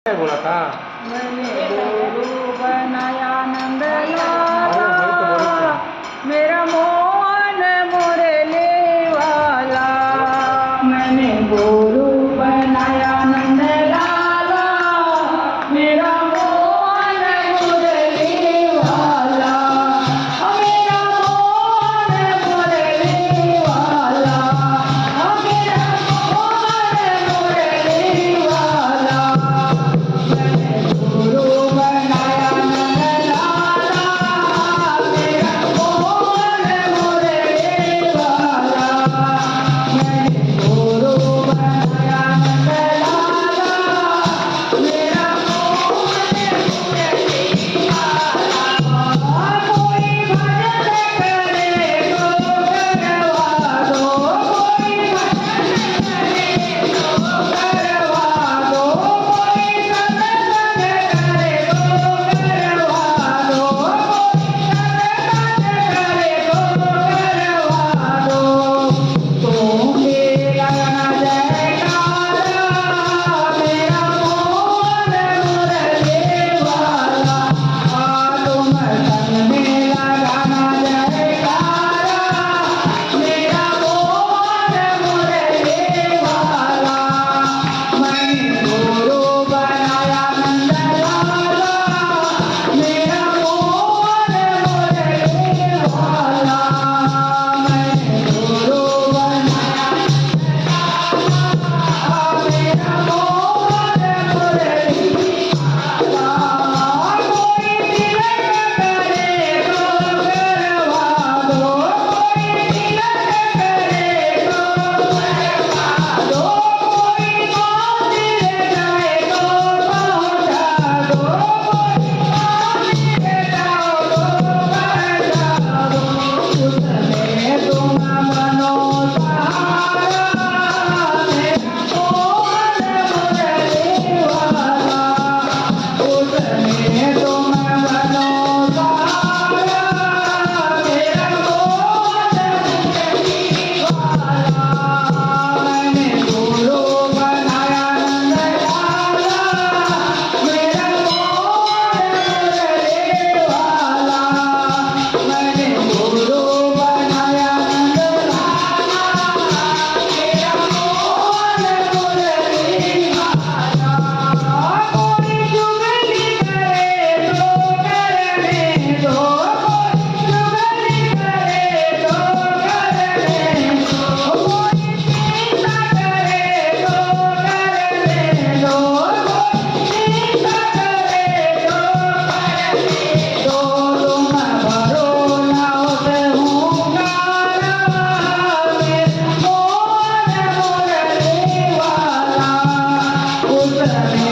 बोला था मैंने गुरु बनाया नंद लाला, मेरा मोहन मुरली वाला। मैंने गुरु बनाया नंद लाला, मेरा मोहन मुरली वाला। मेरा मोहन मुरली वाला, मेरा मोहन मुरली वाला। गुरु बनाया नंद लाला, मेरा मोहन मुरली वाला। मैंने गुरु बनाया नंद लाला, मेरा मोहन मुरली वाला। कोई भजन करे तो करवा दो, कोई भजन करे तो करवा दो, कोई सत्संग करे तो करवा दो, कोई सत्संग करे तो करवा दो। तुम मेरा जयकारा, मेरा मोहन मुरली वाला। तुम संग में लगाना जयकारा, मेरा मोहन मुरली वाला। मैंने गुरु बनाया नंद लाला, मेरा मोहन मुरली वाला। मैंने गुरु बनाया नंद लाला, मेरा मोहन मुरली वाला। कोई तिलक करे तो करवा दो, कोई तिलक करे तो करवा दो, कोई मंदिर जाए तो पहुँचा दो, कोई मंदिर जाओ तो पहुँचा दो। उसमें तुम बनो सहारा, मेरा मोहन मुरली वाला। उसमें तुम बनो सहारा, मेरा मोहन मुरली वाला। मैंने गुरु बनाया नंद लाला, मेरा मोहन मुरली वाला। मैंने गुरु बनाया नंद लाला, मेरा मोहन मुरली वाला। कोई चुगली करे तो करने दो, कोई चुगली करे तो करने दो, कोई चिंता करे तो करने दो, कोई चिंता करे तो करने दो। तुम भरो ना उस हुंकारा, मेरा मोहन मुरली वाला। उसमें